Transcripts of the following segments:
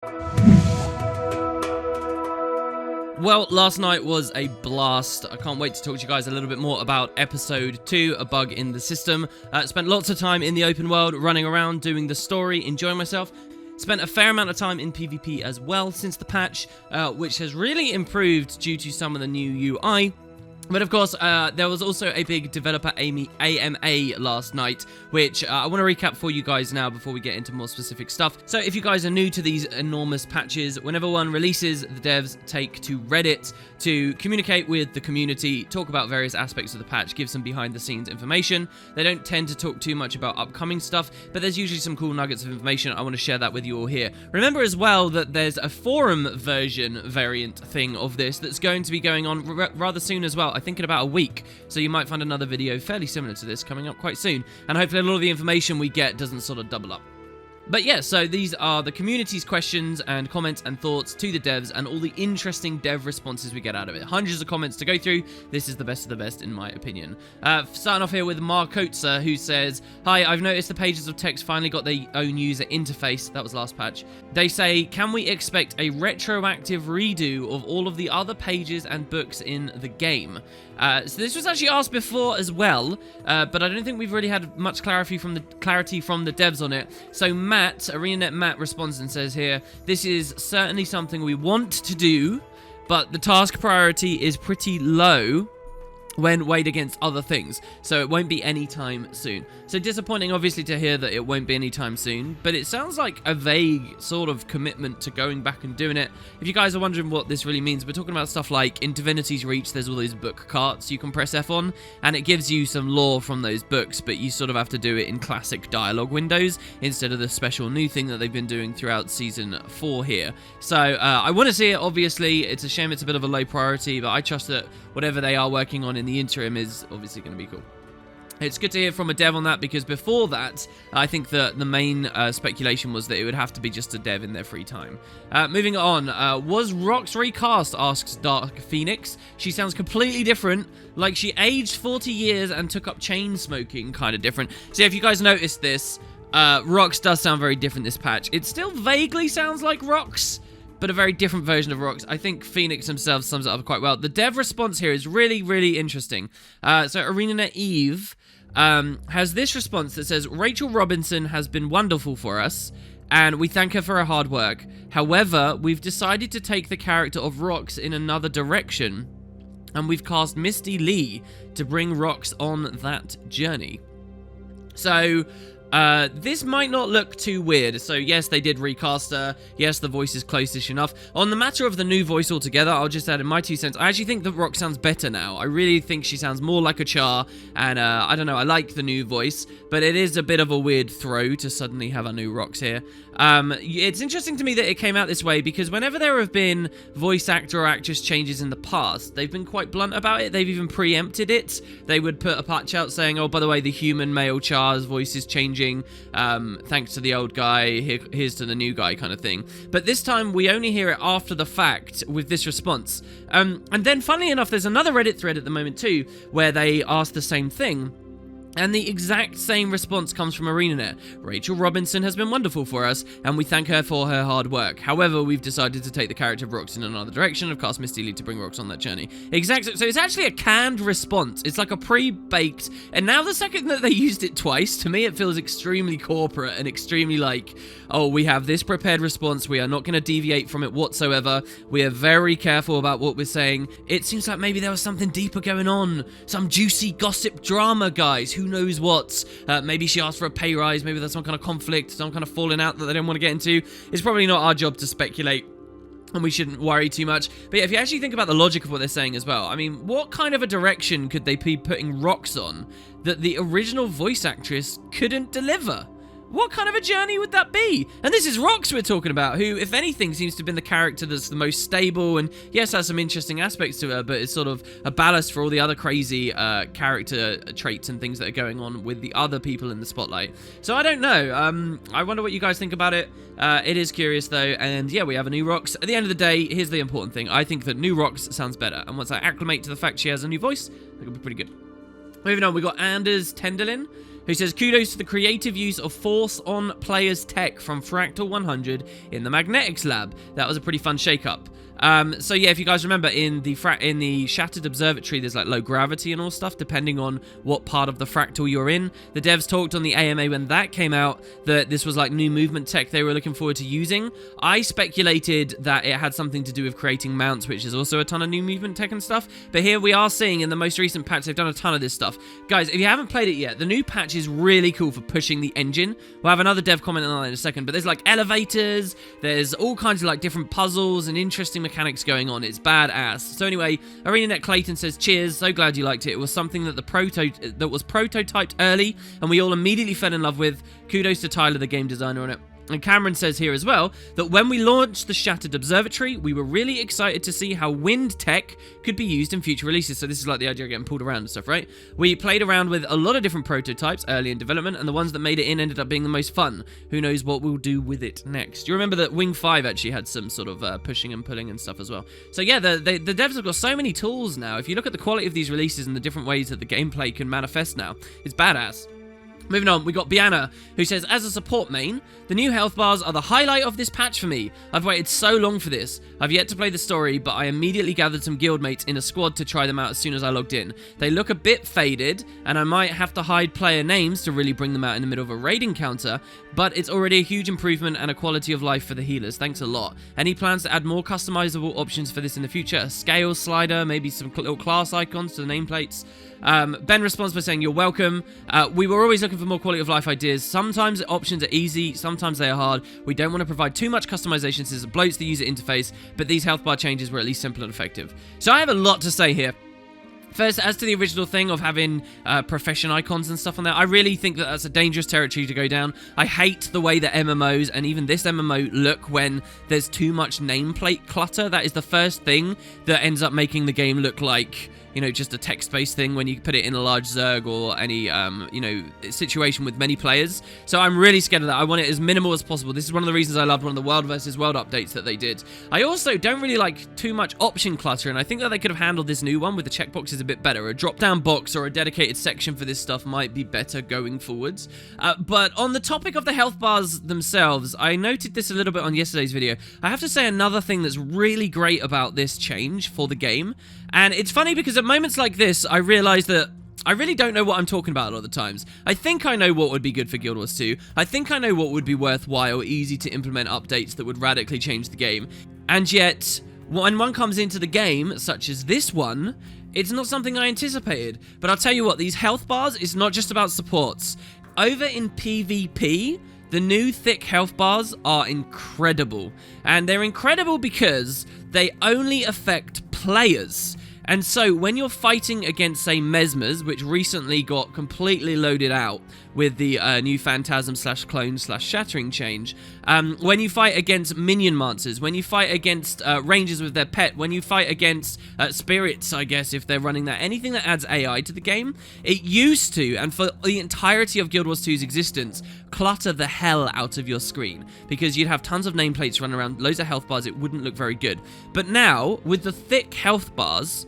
Well, last night was a blast. I can't wait to talk to you guys a little bit more about episode 2, A Bug in the System. Spent lots of time in the open world, running around, doing the story, enjoying myself. Spent a fair amount of time in PvP as well since the patch, which has really improved due to some of the new UI. But of course, there was also a big developer AMA last night, which I want to recap for you guys now before we get into more specific stuff. So if you guys are new to these enormous patches, whenever one releases, the devs take to Reddit to communicate with the community, talk about various aspects of the patch, give some behind-the-scenes information. They don't tend to talk too much about upcoming stuff, but there's usually some cool nuggets of information. I want to share that with you all here. Remember as well that there's a forum version variant thing of this that's going to be going on rather soon as well. I think in about a week, so you might find another video fairly similar to this coming up quite soon, and hopefully a lot of the information we get doesn't sort of double up. But yeah, so these are the community's questions and comments and thoughts to the devs and all the interesting dev responses we get out of it. Hundreds of comments to go through. This is the best of the best in my opinion. Starting off here with Markotza, who says, "Hi, I've noticed the pages of text finally got their own user interface." That was last patch. They say, "Can we expect a retroactive redo of all of the other pages and books in the game?" So this was actually asked before as well, but I don't think we've really had much clarity from the devs on it. So ArenaNet Matt responds and says here, "This is certainly something we want to do, but the task priority is pretty low when weighed against other things, so it won't be anytime soon." So disappointing, obviously, to hear that it won't be anytime soon, but it sounds like a vague sort of commitment to going back and doing it. If you guys are wondering what this really means, we're talking about stuff like in Divinity's Reach, there's all these book carts you can press F on, and it gives you some lore from those books, but you sort of have to do it in classic dialogue windows instead of the special new thing that they've been doing throughout Season 4 here. So I want to see it, obviously. It's a shame it's a bit of a low priority, but I trust that whatever they are working on in the interim is obviously going to be cool. It's good to hear from a dev on that, because before that, I think that the main speculation was that it would have to be just a dev in their free time. Moving on, was Rox recast, asks Dark Phoenix. She sounds completely different, like she aged 40 years and took up chain smoking, kind of different. So if you guys noticed this, Rox does sound very different this patch. It still vaguely sounds like Rox, but a very different version of Rox. I think Phoenix himself sums it up quite well. The dev response here is really, really interesting. So ArenaNet Eve has this response that says, "Rachel Robinson has been wonderful for us, and we thank her for her hard work. However, we've decided to take the character of Rox in another direction, and we've cast Misty Lee to bring Rox on that journey." So this might not look too weird. So yes, they did recast her. Yes, the voice is close-ish enough. On the matter of the new voice altogether, I'll just add in my 2 cents. I actually think that Rox sounds better now. I really think she sounds more like a Char, and I don't know, I like the new voice, but it is a bit of a weird throw to suddenly have a new Rox here. It's interesting to me that it came out this way, because whenever there have been voice actor or actress changes in the past, they've been quite blunt about it. They've even preempted it. They would put a patch out saying, "Oh, by the way, the human male Char's voice is changing. Thanks to the old guy, here's to the new guy," kind of thing. But this time, we only hear it after the fact with this response. And then, funnily enough, there's another Reddit thread at the moment too, where they ask the same thing. And the exact same response comes from ArenaNet. "Rachel Robinson has been wonderful for us, and we thank her for her hard work. However, we've decided to take the character of Rox in another direction, of course, Misty Lee to bring Rox on that journey." Exactly. So it's actually a canned response. It's like a pre-baked. And now the second that they used it twice, to me it feels extremely corporate and extremely like, oh, we have this prepared response. We are not going to deviate from it whatsoever. We are very careful about what we're saying. It seems like maybe there was something deeper going on. Some juicy gossip drama, guys. Who knows what? Maybe she asked for a pay rise. Maybe there's some kind of conflict, some kind of falling out that they don't want to get into. It's probably not our job to speculate, and we shouldn't worry too much. But yeah, if you actually think about the logic of what they're saying as well, I mean, what kind of a direction could they be putting Rox on that the original voice actress couldn't deliver? What kind of a journey would that be? And this is Rox we're talking about, who, if anything, seems to have been the character that's the most stable and, yes, has some interesting aspects to her, but is sort of a ballast for all the other crazy character traits and things that are going on with the other people in the spotlight. So I don't know. I wonder what you guys think about it. It is curious, though, and yeah, we have a new Rox. At the end of the day, here's the important thing. I think that new Rox sounds better, and once I acclimate to the fact she has a new voice, it'll be pretty good. Moving on, we got Anders Tenderlin, who says, kudos to the creative use of force on players tech from Fractal 100 in the Magnetics Lab. That was a pretty fun shake-up. So yeah, if you guys remember, in the Shattered Observatory, there's like low gravity and all stuff, depending on what part of the fractal you're in. The devs talked on the AMA when that came out that this was like new movement tech they were looking forward to using. I speculated that it had something to do with creating mounts, which is also a ton of new movement tech and stuff. But here we are seeing in the most recent patch, they've done a ton of this stuff. Guys, if you haven't played it yet, the new patch is really cool for pushing the engine. We'll have another dev comment on that in a second, but there's like elevators, there's all kinds of like different puzzles and interesting mechanics going on. It's badass. So anyway, ArenaNet Clayton says, cheers, so glad you liked it. It was something that was prototyped early and we all immediately fell in love with. Kudos to Tyler, the game designer on it. And Cameron says here as well that when we launched the Shattered Observatory, we were really excited to see how wind tech could be used in future releases. So this is like the idea of getting pulled around and stuff, right? We played around with a lot of different prototypes early in development, and the ones that made it in ended up being the most fun. Who knows what we'll do with it next? You remember that Wing 5 actually had some sort of pushing and pulling and stuff as well. So yeah, the devs have got so many tools now. If you look at the quality of these releases and the different ways that the gameplay can manifest now, it's badass. Moving on, we got Biana, who says, as a support main, the new health bars are the highlight of this patch for me. I've waited so long for this. I've yet to play the story, but I immediately gathered some guildmates in a squad to try them out as soon as I logged in. They look a bit faded, and I might have to hide player names to really bring them out in the middle of a raid encounter, but it's already a huge improvement and a quality of life for the healers. Thanks a lot. Any plans to add more customizable options for this in the future? A scale slider, maybe some little class icons to the nameplates? Ben responds by saying, you're welcome. We were always looking for more quality of life ideas. Sometimes options are easy, sometimes they are hard. We don't want to provide too much customization since it bloats the user interface, but these health bar changes were at least simple and effective. So I have a lot to say here. First, as to the original thing of having profession icons and stuff on there, I really think that that's a dangerous territory to go down. I hate the way that MMOs, and even this MMO, look when there's too much nameplate clutter. That is the first thing that ends up making the game look like, you know, just a text-based thing when you put it in a large Zerg or any, you know, situation with many players. So I'm really scared of that. I want it as minimal as possible. This is one of the reasons I loved one of the World versus World updates that they did. I also don't really like too much option clutter, and I think that they could have handled this new one with the checkboxes a bit better. A drop-down box or a dedicated section for this stuff might be better going forwards. But on the topic of the health bars themselves, I noted this a little bit on yesterday's video. I have to say another thing that's really great about this change for the game, and it's funny because at moments like this, I realize that I really don't know what I'm talking about a lot of the times. I think I know what would be good for Guild Wars 2. I think I know what would be worthwhile, easy to implement updates that would radically change the game. And yet, when one comes into the game, such as this one, it's not something I anticipated. But I'll tell you what, these health bars is not just about supports. Over in PvP, the new thick health bars are incredible. And they're incredible because they only affect players. And so when you're fighting against, say, Mesmers, which recently got completely loaded out with the new Phantasm/Clone/Shattering change, when you fight against Minion Mancers, when you fight against Rangers with their pet, when you fight against Spirits, I guess, if they're running that, anything that adds AI to the game, it used to, and for the entirety of Guild Wars 2's existence, clutter the hell out of your screen, because you'd have tons of nameplates running around, loads of health bars, it wouldn't look very good. But now, with the thick health bars,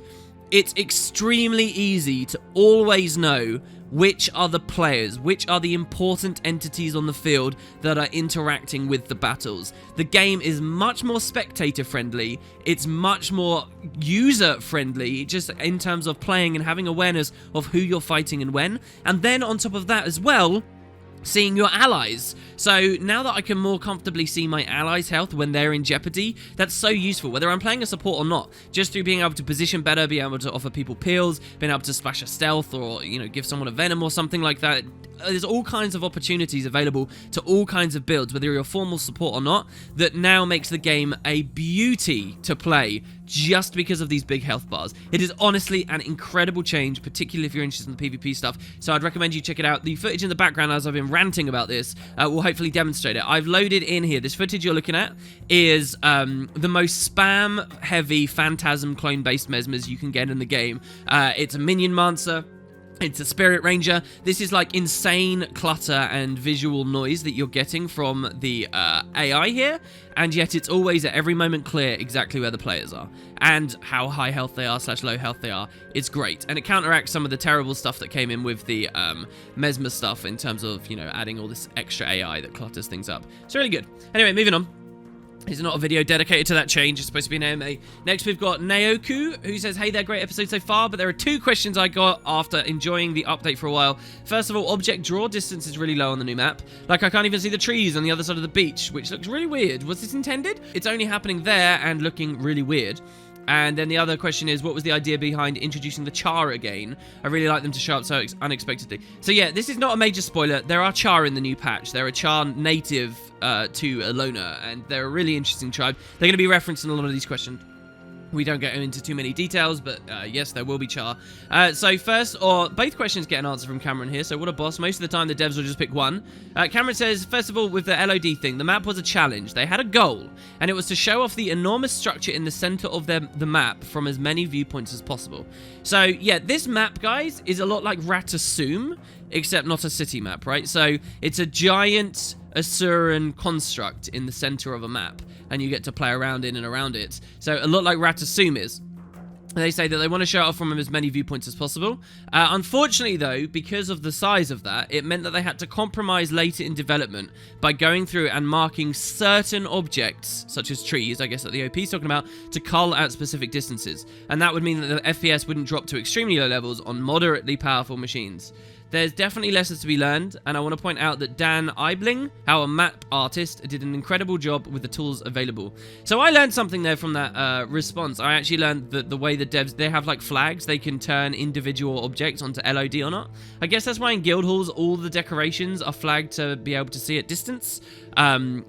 it's extremely easy to always know which are the players, which are the important entities on the field that are interacting with the battles. The game is much more spectator-friendly, it's much more user-friendly, just in terms of playing and having awareness of who you're fighting and when. And then on top of that as well, seeing your allies. So now that I can more comfortably see my allies' health when they're in jeopardy, that's so useful, whether I'm playing a support or not. Just through being able to position better, being able to offer people peels, being able to splash a stealth or, you know, give someone a venom or something like that. There's all kinds of opportunities available to all kinds of builds, whether you're a formal support or not, that now makes the game a beauty to play just because of these big health bars. It is honestly an incredible change, particularly if you're interested in the PvP stuff, so I'd recommend you check it out. The footage in the background, as I've been ranting about this, will hopefully demonstrate it. I've loaded in here. This footage you're looking at is the most spam-heavy Phantasm clone-based Mesmers you can get in the game. It's a Minion Mancer. It's a Spirit Ranger. This is like insane clutter and visual noise that you're getting from the AI here, and yet it's always at every moment clear exactly where the players are and how high health they are / low health they are. It's great, and it counteracts some of the terrible stuff that came in with the Mesmer stuff in terms of, you know, adding all this extra AI that clutters things up. It's really good. Anyway, moving on. It's not a video dedicated to that change. It's supposed to be an AMA. Next, we've got Naoku, who says, hey there, great episode so far, but there are 2 questions I got after enjoying the update for a while. First of all, object draw distance is really low on the new map. Like, I can't even see the trees on the other side of the beach, which looks really weird. Was this intended? It's only happening there and looking really weird. And then the other question is, what was the idea behind introducing the char again? I really like them to show up so unexpectedly. So yeah, this is not a major spoiler. There are char in the new patch. They're a char native to Alona, and they're a really interesting tribe. They're going to be referenced in a lot of these questions. We don't get into too many details, but yes, there will be char. So first, or both questions get an answer from Cameron here, so what a boss. Most of the time, the devs will just pick one. Cameron says, first of all, with the LOD thing, the map was a challenge. They had a goal, and it was to show off the enormous structure in the center of the map from as many viewpoints as possible. So yeah, this map, guys, is a lot like Ratasum, except not a city map, right? So it's a giant Asuran construct in the center of a map, and you get to play around in and around it. So a lot like Ratasum is. They say that they want to show it off from as many viewpoints as possible. Unfortunately, though, because of the size of that, it meant that they had to compromise later in development by going through and marking certain objects, such as trees, I guess that the OP is talking about, to cull at specific distances. And that would mean that the FPS wouldn't drop to extremely low levels on moderately powerful machines. There's definitely lessons to be learned, and I want to point out that Dan Eibling, our map artist, did an incredible job with the tools available. So I learned something there from that response. I actually learned that the way the devs, they have like flags, they can turn individual objects onto LOD or not. I guess that's why in guild halls all the decorations are flagged to be able to see at distance,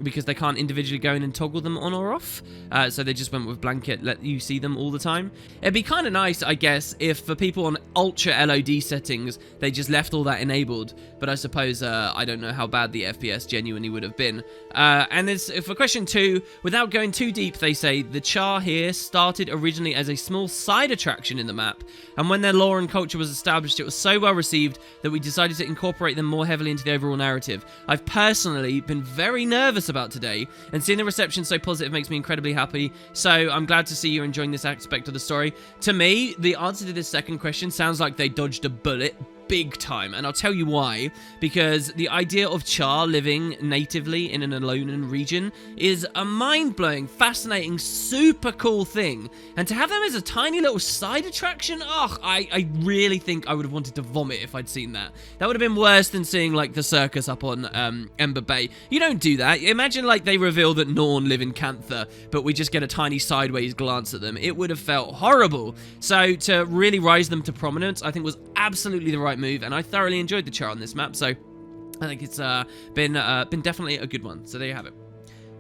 because they can't individually go in and toggle them on or off. So they just went with blanket, let you see them all the time. It'd be kind of nice, I guess, if for people on ultra LOD settings, they just left all that enabled, but I suppose I don't know how bad the FPS genuinely would have been. And there's, for question 2, without going too deep, they say the char here started originally as a small side attraction in the map, and when their lore and culture was established, it was so well received that we decided to incorporate them more heavily into the overall narrative. I've personally been very nervous about today, and seeing the reception so positive makes me incredibly happy, so I'm glad to see you're enjoying this aspect of the story. To me, the answer to this second question sounds like they dodged a bullet big time, and I'll tell you why. Because the idea of char living natively in an Alolan region is a mind-blowing, fascinating, super cool thing, and to have them as a tiny little side attraction, I really think I would have wanted to vomit if I'd seen that. That would have been worse than seeing like the circus up on Ember Bay. You don't do that. Imagine like they reveal that Norn live in Cantha, but we just get a tiny sideways glance at them. It would have felt horrible. So to really rise them to prominence, I think was absolutely the right move, and I thoroughly enjoyed the char on this map, so I think it's been definitely a good one. So there you have it.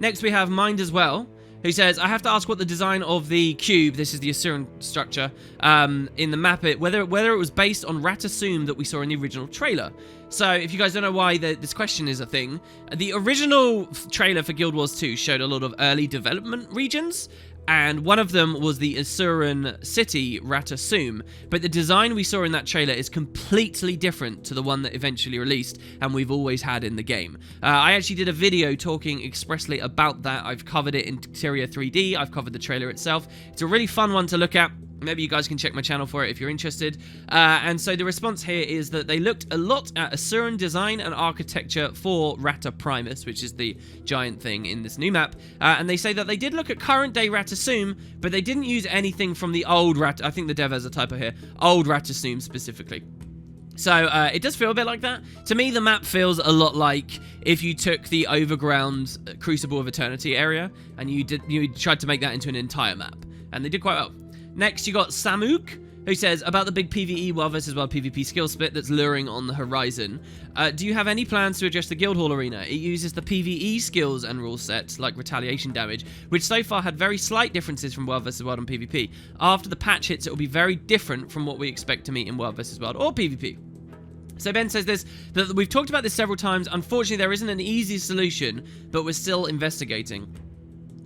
Next we have Mind as well, who says, I have to ask what the design of the cube, this is the Asuran structure, in the map, whether it was based on Ratasum that we saw in the original trailer. So if you guys don't know why this question is a thing, the original trailer for Guild Wars 2 showed a lot of early development regions, and one of them was the Asuran city, Ratasum. But the design we saw in that trailer is completely different to the one that eventually released, and we've always had in the game. I actually did a video talking expressly about that. I've covered it in Interior 3D, I've covered the trailer itself. It's a really fun one to look at. Maybe you guys can check my channel for it if you're interested. And so the response here is that they looked a lot at Asuran design and architecture for Rata Primus, which is the giant thing in this new map. And they say that they did look at current day Ratasum, but they didn't use anything from the old I think the dev has a typo here, old Ratasum specifically. So it does feel a bit like that. To me, the map feels a lot like if you took the overground Crucible of Eternity area and you tried to make that into an entire map. And they did quite well. Next, you got Samuk, who says, about the big PvE Wild vs. Wild PvP skill split that's luring on the horizon. Do you have any plans to address the Guildhall arena? It uses the PvE skills and rule sets, like retaliation damage, which so far had very slight differences from Wild vs. Wild and PvP. After the patch hits, it will be very different from what we expect to meet in Wild vs. Wild or PvP. So Ben says that we've talked about this several times. Unfortunately, there isn't an easy solution, but we're still investigating.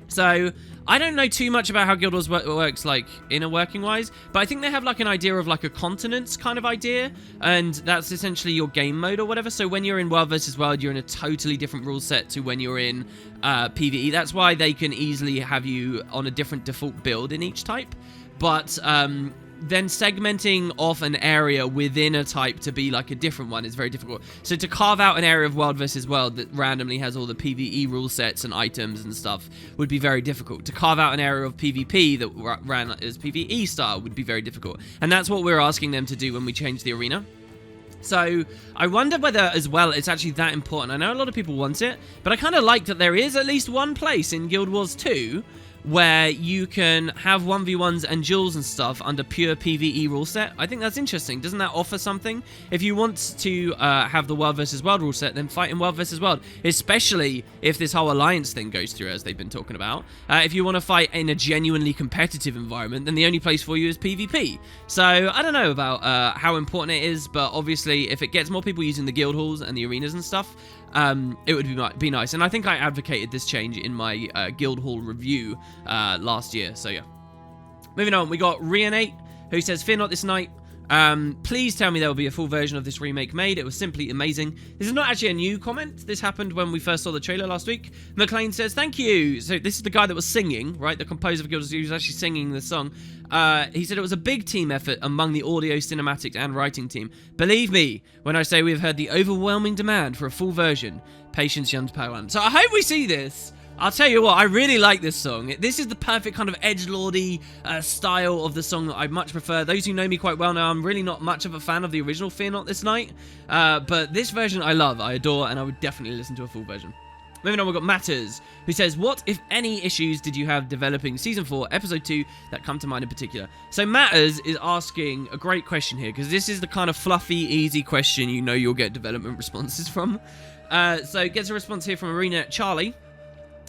So I don't know too much about how Guild Wars works, like, inner working wise, but I think they have, like, an idea of, like, a continents kind of idea, and that's essentially your game mode or whatever. So when you're in World versus World, you're in a totally different rule set to when you're in PvE. That's why they can easily have you on a different default build in each type, but then segmenting off an area within a type to be like a different one is very difficult. So to carve out an area of World versus World that randomly has all the PvE rule sets and items and stuff would be very difficult. To carve out an area of PvP that ran as PvE style would be very difficult. And that's what we're asking them to do when we change the arena. So I wonder whether, as well, it's actually that important. I know a lot of people want it, but I kind of like that there is at least one place in Guild Wars 2 where you can have 1v1s and duels and stuff under pure PvE rule set. I think that's interesting. Doesn't that offer something? If you want to have the World versus World rule set, then fight in World versus World, especially if this whole alliance thing goes through, as they've been talking about. If you want to fight in a genuinely competitive environment, then the only place for you is PvP. So I don't know about how important it is, but obviously if it gets more people using the guild halls and the arenas and stuff, it would be nice. And I think I advocated this change in my guild hall review last year. So yeah. Moving on, we got Rianate, who says, "Fear not this night. Please tell me there will be a full version of this remake made. It was simply amazing." This is not actually a new comment. This happened when we first saw the trailer last week. McLean says, "Thank you." So this is the guy that was singing, right? The composer of Guild Wars, he was actually singing the song. He said it was a big team effort among the audio, cinematics, and writing team. Believe me when I say we've heard the overwhelming demand for a full version. Patience, Young's Padawan. So I hope we see this. I'll tell you what, I really like this song. This is the perfect kind of edgelordy style of the song that I much prefer. Those who know me quite well know I'm really not much of a fan of the original Fear Not This Night. But this version I love, I adore, and I would definitely listen to a full version. Moving on, we've got Matters, who says, "What, if any, issues did you have developing Season 4, Episode 2 that come to mind in particular?" So Matters is asking a great question here, because this is the kind of fluffy, easy question you know you'll get development responses from. So gets a response here from Arena Charlie,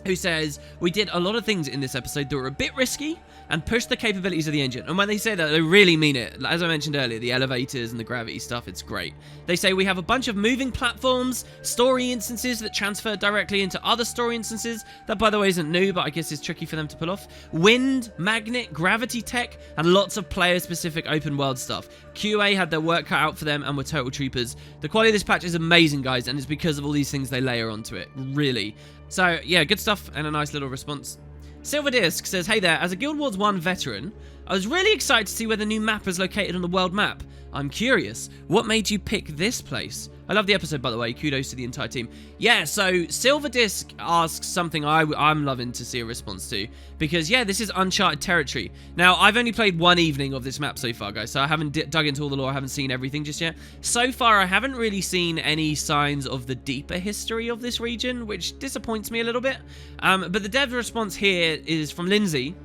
who says, "We did a lot of things in this episode that were a bit risky and pushed the capabilities of the engine." And when they say that, they really mean it. As I mentioned earlier, the elevators and the gravity stuff, it's great. They say, "We have a bunch of moving platforms, story instances that transfer directly into other story instances." That, by the way, isn't new, but I guess it's tricky for them to pull off. "Wind, magnet, gravity tech, and lots of player-specific open world stuff. QA had their work cut out for them and were total troopers. The quality of this patch is amazing, guys, and it's because of all these things they layer onto it. Really." So, yeah, good stuff and a nice little response. Silver Disc says, "Hey there, as a Guild Wars 1 veteran, I was really excited to see where the new map is located on the world map. I'm curious, what made you pick this place?" I love the episode, by the way. Kudos to the entire team. Yeah, so Silver Disc asks something I'm loving to see a response to. Because, yeah, this is uncharted territory. Now, I've only played one evening of this map so far, guys. So I haven't dug into all the lore. I haven't seen everything just yet. So far, I haven't really seen any signs of the deeper history of this region, which disappoints me a little bit. But the dev response here is from Lindsay,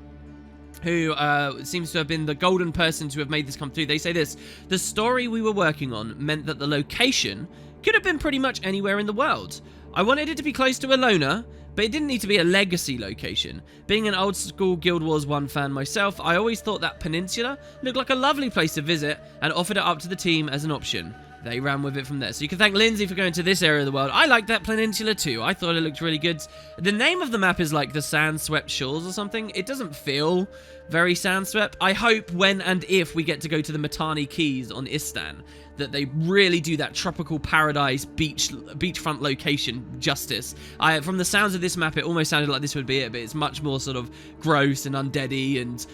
who seems to have been the golden person to have made this come through. They say this: "The story we were working on meant that the location could have been pretty much anywhere in the world. I wanted it to be close to a loner, but it didn't need to be a legacy location. Being an old school Guild Wars 1 fan myself, I always thought that peninsula looked like a lovely place to visit and offered it up to the team as an option. They ran with it from there." So you can thank Lindsay for going to this area of the world. I liked that peninsula too. I thought it looked really good. The name of the map is like the Sand-Swept Shores or something. It doesn't feel very sand-swept. I hope when and if we get to go to the Matani Keys on Istan, that they really do that tropical paradise beachfront location justice. From the sounds of this map, it almost sounded like this would be it, but it's much more sort of gross and undeady and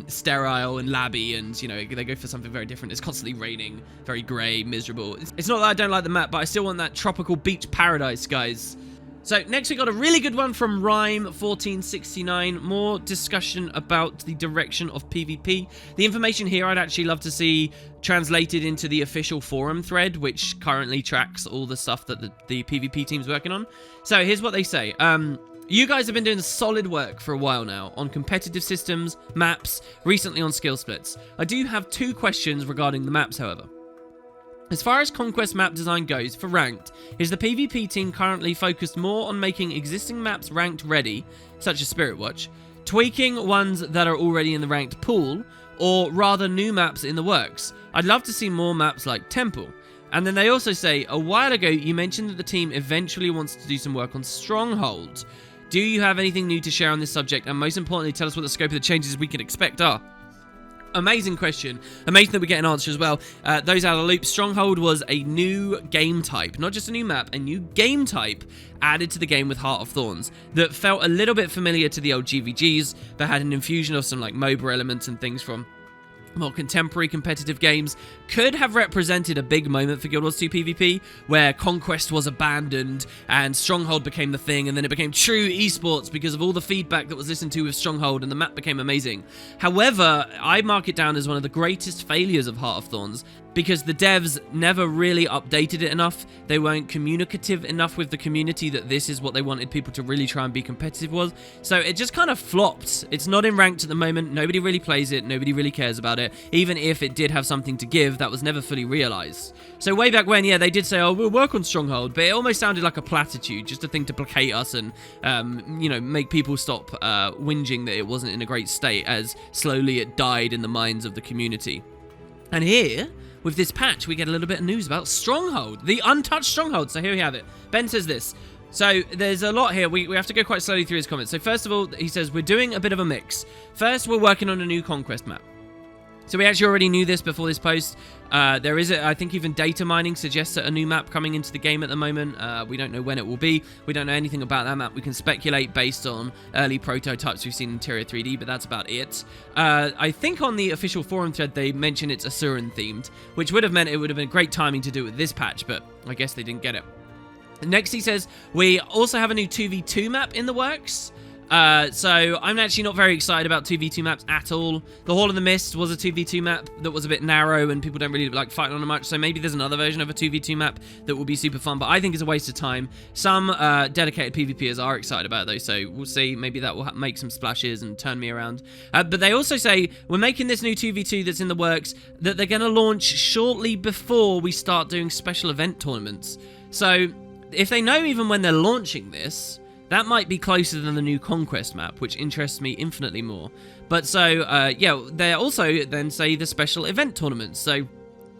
sterile and labby, and, you know, they go for something very different. It's constantly raining, very grey, miserable. It's not that I don't like the map, but I still want that tropical beach paradise, guys. So next we got a really good one from Rhyme1469. More discussion about the direction of PvP. The information here I'd actually love to see translated into the official forum thread, which currently tracks all the stuff that the PvP team's working on. So here's what they say. "You guys have been doing solid work for a while now on competitive systems, maps, recently on skill splits. I do have 2 questions regarding the maps, however. As far as Conquest map design goes for ranked, is the PvP team currently focused more on making existing maps ranked ready, such as Spirit Watch, tweaking ones that are already in the ranked pool, or rather new maps in the works? I'd love to see more maps like Temple." And then they also say, "A while ago you mentioned that the team eventually wants to do some work on Stronghold. Do you have anything new to share on this subject? And most importantly, tell us what the scope of the changes we can expect are. Amazing question. Amazing that we get an answer as well. Those out of the loop, Stronghold was a new game type, not just a new map, a new game type added to the game with Heart of Thorns that felt a little bit familiar to the old GVGs, but had an infusion of some like MOBA elements and things from more contemporary competitive games. Could have represented a big moment for Guild Wars 2 PvP, where Conquest was abandoned and Stronghold became the thing, and then it became true esports because of all the feedback that was listened to with Stronghold, and the map became amazing. However, I mark it down as one of the greatest failures of Heart of Thorns, because the devs never really updated it enough. They weren't communicative enough with the community that this is what they wanted people to really try and be competitive with. So it just kind of flopped. It's not in ranked at the moment. Nobody really plays it. Nobody really cares about it. Even if it did have something to give, that was never fully realized. So way back when, yeah, they did say, oh, we'll work on Stronghold, but it almost sounded like a platitude, just a thing to placate us and, you know, make people stop whinging that it wasn't in a great state, as slowly it died in the minds of the community. And here, with this patch, we get a little bit of news about Stronghold, the untouched Stronghold. So here we have it. Ben says this. So there's a lot here. We have to go quite slowly through his comments. So first of all, he says, we're doing a bit of a mix. First, we're working on a new Conquest map. So we actually already knew this before this post. There is, I think even data mining suggests a new map coming into the game at the moment. We don't know when it will be. We don't know anything about that map. We can speculate based on early prototypes we've seen in Interior 3D, but that's about it. I think on the official forum thread, they mention it's Asuran themed, which would have meant it would have been great timing to do it with this patch, but I guess they didn't get it. Next, he says, we also have a new 2v2 map in the works. So I'm actually not very excited about 2v2 maps at all. The Hall of the Mist was a 2v2 map that was a bit narrow and people don't really like fighting on it much, so maybe there's another version of a 2v2 map that will be super fun, but I think it's a waste of time. Some dedicated PvPers are excited about it though, so we'll see. Maybe that will make some splashes and turn me around. But they also say we're making this new 2v2 that's in the works that they're going to launch shortly before we start doing special event tournaments. So if they know even when they're launching this, that might be closer than the new Conquest map, which interests me infinitely more. But so, yeah, they also then say the special event tournaments. So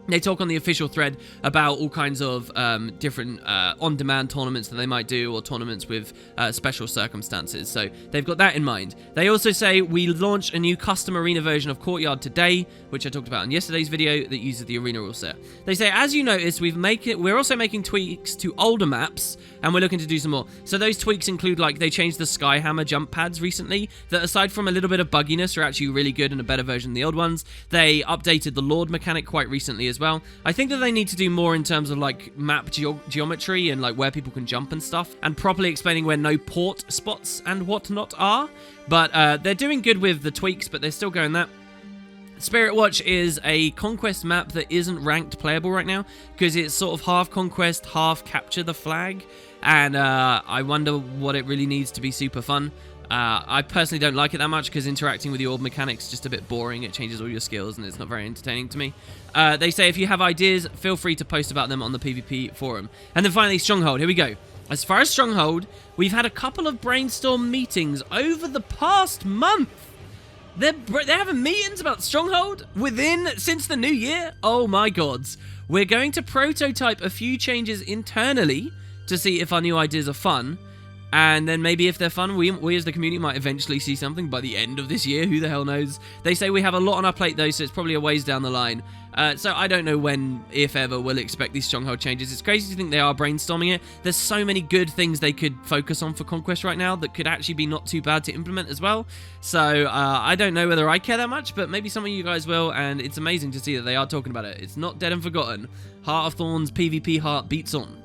they talk on the official thread about all kinds of different on-demand tournaments that they might do, or tournaments with special circumstances. So they've got that in mind. They also say we launched a new custom arena version of Courtyard today, which I talked about in yesterday's video, that uses the arena rule set. They say, as you noticed, we're also making tweaks to older maps, and we're looking to do some more. So those tweaks include, like, they changed the Skyhammer jump pads recently, that aside from a little bit of bugginess, are actually really good and a better version than the old ones. They updated the Lord mechanic quite recently as well. I think that they need to do more in terms of like map geometry and like where people can jump and stuff, and properly explaining where no port spots and whatnot are. But they're doing good with the tweaks, but they're still going that. Spirit Watch is a Conquest map that isn't ranked playable right now because it's sort of half Conquest, half Capture the Flag, and I wonder what it really needs to be super fun. I personally don't like it that much because interacting with the orb mechanics is just a bit boring. It changes all your skills and it's not very entertaining to me. They say if you have ideas, feel free to post about them on the PvP forum. And then finally, Stronghold. Here we go. As far as Stronghold, we've had a couple of brainstorm meetings over the past month. They're having meetings about Stronghold since the new year. Oh my gods. We're going to prototype a few changes internally to see if our new ideas are fun. And then maybe if they're fun, we as the community might eventually see something by the end of this year. Who the hell knows? They say we have a lot on our plate though, so it's probably a ways down the line. So I don't know when, if ever, we'll expect these Stronghold changes. It's crazy to think they are brainstorming it. There's so many good things they could focus on for Conquest right now that could actually be not too bad to implement as well. So I don't know whether I care that much, but maybe some of you guys will, and it's amazing to see that they are talking about it. It's not dead and forgotten. Heart of Thorns PvP heart beats on.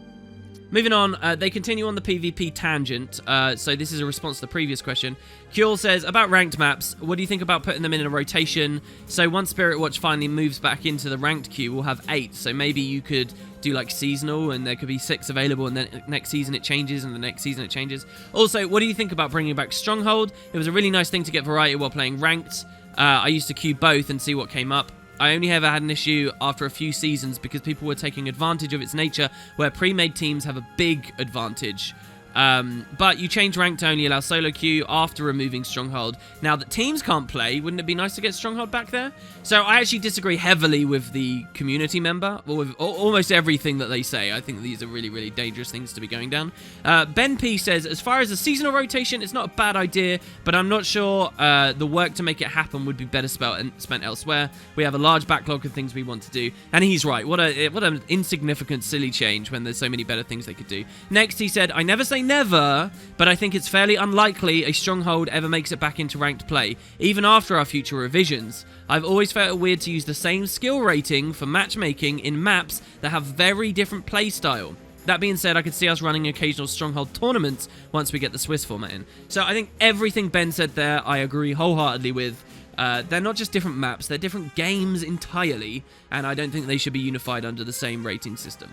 Moving on, they continue on the PvP tangent, so this is a response to the previous question. Kjol says, about ranked maps, what do you think about putting them in a rotation? So once Spirit Watch finally moves back into the ranked queue, we'll have 8, so maybe you could do like seasonal, and there could be 6 available, and then next season it changes, and the next season it changes. Also, what do you think about bringing back Stronghold? It was a really nice thing to get variety while playing ranked. I used to queue both and see what came up. I only ever had an issue after a few seasons because people were taking advantage of its nature, where pre-made teams have a big advantage But you change rank to only allow solo queue after removing Stronghold. Now that teams can't play, wouldn't it be nice to get Stronghold back there? So I actually disagree heavily with the community member, or with almost everything that they say. I think these are really, really dangerous things to be going down. Ben P says, as far as the seasonal rotation, it's not a bad idea, but I'm not sure the work to make it happen would be better spent elsewhere. We have a large backlog of things we want to do. And he's right. What an insignificant, silly change when there's so many better things they could do. Next, he said, I never say never, but I think it's fairly unlikely a Stronghold ever makes it back into ranked play, even after our future revisions. I've always felt it weird to use the same skill rating for matchmaking in maps that have very different playstyle. That being said, I could see us running occasional Stronghold tournaments once we get the Swiss format in. So I think everything Ben said there, I agree wholeheartedly with. They're not just different maps, they're different games entirely, and I don't think they should be unified under the same rating system.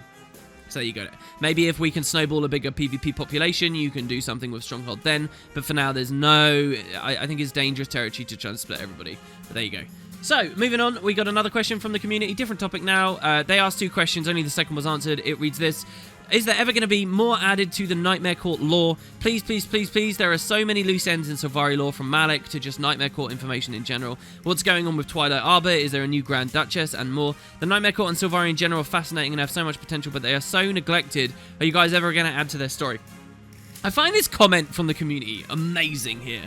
So there you go. Maybe if we can snowball a bigger PvP population, you can do something with Stronghold then. But for now, there's no... I think it's dangerous territory to try and split everybody. But there you go. So, moving on, we got another question from the community. Different topic now. They asked 2 questions. Only the second was answered. It reads this. Is there ever going to be more added to the Nightmare Court lore? Please, please, please, please. There are so many loose ends in Sylvari lore, from Malik to just Nightmare Court information in general. What's going on with Twilight Arbor? Is there a new Grand Duchess? And more. The Nightmare Court and Sylvari in general are fascinating and have so much potential, but they are so neglected. Are you guys ever going to add to their story? I find this comment from the community amazing here.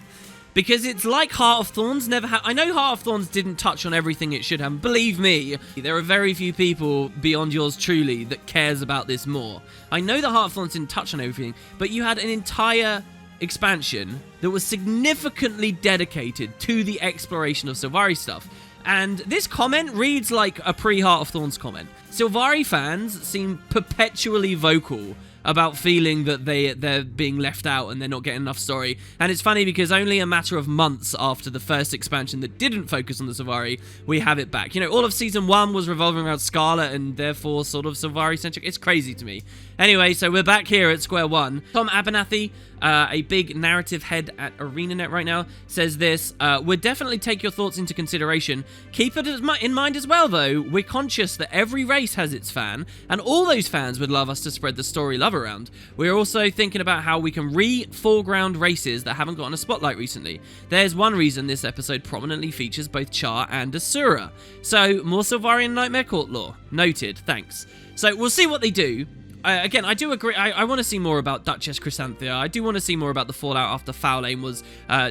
Because it's like Heart of Thorns never had... I know Heart of Thorns didn't touch on everything it should have. Believe me, there are very few people beyond yours truly that cares about this more. I know that Heart of Thorns didn't touch on everything, but you had an entire expansion that was significantly dedicated to the exploration of Sylvari stuff. And this comment reads like a pre-Heart of Thorns comment. Sylvari fans seem perpetually vocal about feeling that they're being left out and they're not getting enough story. And it's funny because only a matter of months after the first expansion that didn't focus on the Sylvari, we have it back. You know, all of Season 1 was revolving around Scarlet and therefore sort of Sylvari-centric. It's crazy to me. Anyway, so we're back here at square one. Tom Abernathy, a big narrative head at ArenaNet right now, says this. We'll definitely take your thoughts into consideration. Keep it in mind as well, though. We're conscious that every race has its fan, and all those fans would love us to spread the story love around. We're also thinking about how we can re-foreground races that haven't gotten a spotlight recently. There's one reason this episode prominently features both Char and Asura. So, more Sylvari and Nightmare Court lore. Noted, thanks. So, we'll see what they do. Again, I do agree. I want to see more about Duchess Chrysanthia. I do want to see more about the fallout after Foul Aim was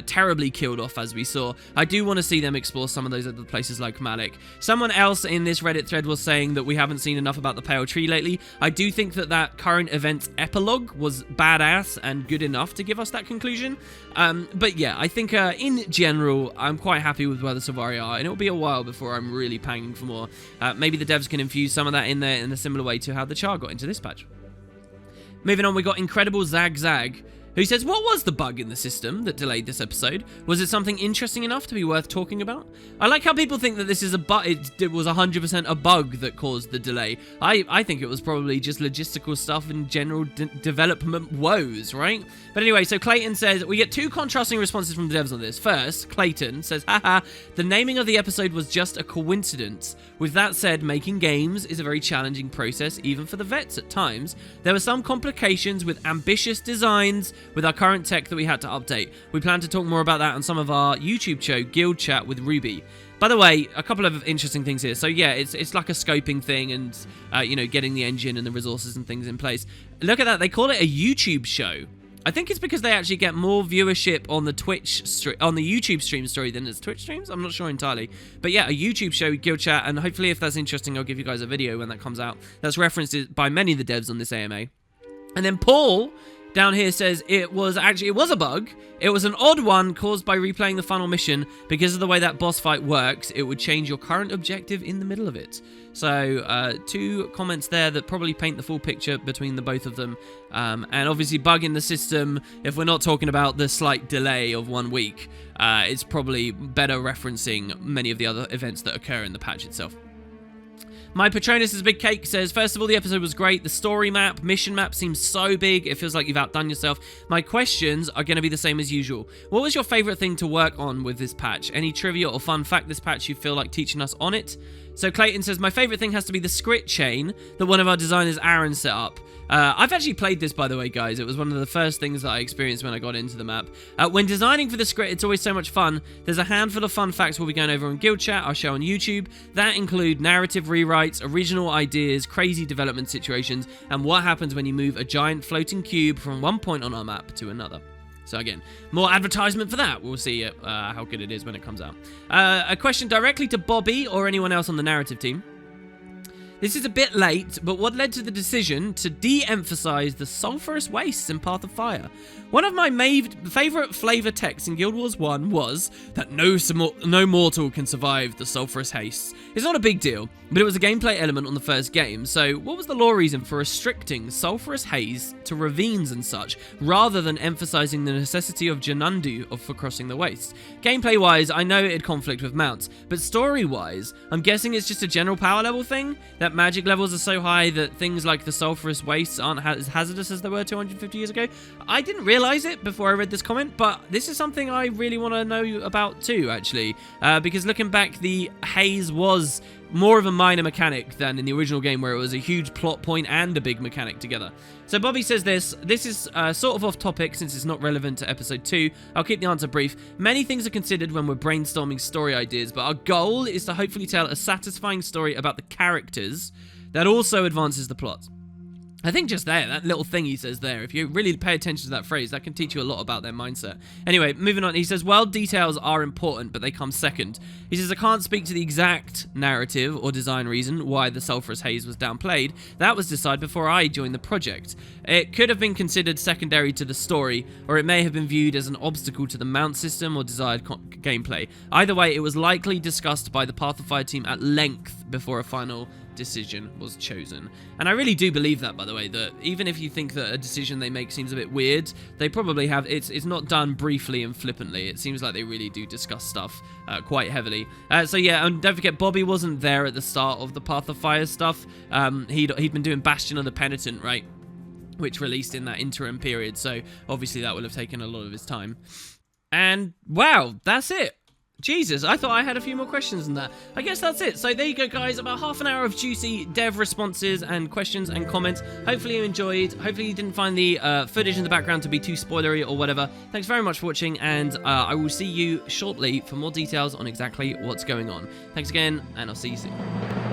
terribly killed off, as we saw. I do want to see them explore some of those other places like Malik. Someone else in this Reddit thread was saying that we haven't seen enough about the Pale Tree lately. I do think that current event's epilogue was badass and good enough to give us that conclusion. But yeah, I think in general, I'm quite happy with where the Sylvari are, and it'll be a while before I'm really panging for more. Maybe the devs can infuse some of that in there in a similar way to how the Char got into this patch. Moving on, we got Incredible Zag Zag, who says, what was the bug in the system that delayed this episode? Was it something interesting enough to be worth talking about? I like how people think that this is it was 100% a bug that caused the delay. I think it was probably just logistical stuff and general development woes, right? But anyway, so Clayton says, we get 2 contrasting responses from the devs on this. First, Clayton says, haha, the naming of the episode was just a coincidence. With that said, making games is a very challenging process, even for the vets at times. There were some complications with ambitious designs with our current tech that we had to update. We plan to talk more about that on some of our YouTube show, Guild Chat with Ruby. By the way, a couple of interesting things here. So yeah, it's like a scoping thing and, you know, getting the engine and the resources and things in place. Look at that. They call it a YouTube show. I think it's because they actually get more viewership on the YouTube stream story than its Twitch streams. I'm not sure entirely. But yeah, a YouTube show, Guild Chat, and hopefully if that's interesting, I'll give you guys a video when that comes out. That's referenced by many of the devs on this AMA. And then Paul down here says it was a bug. It was an odd one caused by replaying the final mission. Because of the way that boss fight works, it would change your current objective in the middle of it. So 2 comments there that probably paint the full picture between the both of them. And obviously bug in the system, if we're not talking about the slight delay of 1 week, it's probably better referencing many of the other events that occur in the patch itself. My Patronus is a big cake says, first of all, the episode was great. The story map, mission map seems so big. It feels like you've outdone yourself. My questions are going to be the same as usual. What was your favorite thing to work on with this patch? Any trivia or fun fact this patch you feel like teaching us on it? So Clayton says, my favorite thing has to be the script chain that one of our designers, Aaron, set up. I've actually played this, by the way, guys. It was one of the first things that I experienced when I got into the map. When designing for the script, it's always so much fun. There's a handful of fun facts we'll be going over on Guild Chat, our show on YouTube. That include narrative rewrites, original ideas, crazy development situations, and what happens when you move a giant floating cube from one point on our map to another. So again, more advertisement for that. We'll see how good it is when it comes out. A question directly to Bobby or anyone else on the narrative team. This is a bit late, but what led to the decision to de-emphasize the sulfurous wastes in Path of Fire? One of my favourite flavour texts in Guild Wars 1 was that no mortal can survive the sulfurous hastes. It's not a big deal, but it was a gameplay element on the first game, so what was the lore reason for restricting sulfurous haze to ravines and such, rather than emphasising the necessity of Janundu for crossing the wastes? Gameplay-wise, I know it had conflict with mounts, but story-wise, I'm guessing it's just a general power level thing, that magic levels are so high that things like the sulfurous wastes aren't as hazardous as they were 250 years ago. I didn't realise it before I read this comment, but this is something I really want to know about too, actually, because looking back, the haze was more of a minor mechanic than in the original game, where it was a huge plot point and a big mechanic together. So Bobby says this is sort of off topic since it's not relevant to episode 2. I'll keep the answer brief. Many things are considered when we're brainstorming story ideas, but our goal is to hopefully tell a satisfying story about the characters that also advances the plot. I think just there, that little thing he says there, if you really pay attention to that phrase, that can teach you a lot about their mindset. Anyway, moving on, he says, world details are important, but they come second. He says, I can't speak to the exact narrative or design reason why the sulfurous haze was downplayed. That was decided before I joined the project. It could have been considered secondary to the story, or it may have been viewed as an obstacle to the mount system or desired gameplay. Either way, it was likely discussed by the Path of Fire team at length before a final decision was chosen. And I really do believe that, by the way, that even if you think that a decision they make seems a bit weird, they probably have, it's not done briefly and flippantly. It seems like they really do discuss stuff quite heavily. So yeah, and don't forget, Bobby wasn't there at the start of the Path of Fire stuff. He'd been doing Bastion of the Penitent, right, which released in that interim period, so obviously that will have taken a lot of his time. And wow, that's it. Jesus, I thought I had a few more questions than that. I guess that's it. So there you go, guys. About half an hour of juicy dev responses and questions and comments. Hopefully you enjoyed. Hopefully you didn't find the footage in the background to be too spoilery or whatever. Thanks very much for watching, and I will see you shortly for more details on exactly what's going on. Thanks again, and I'll see you soon.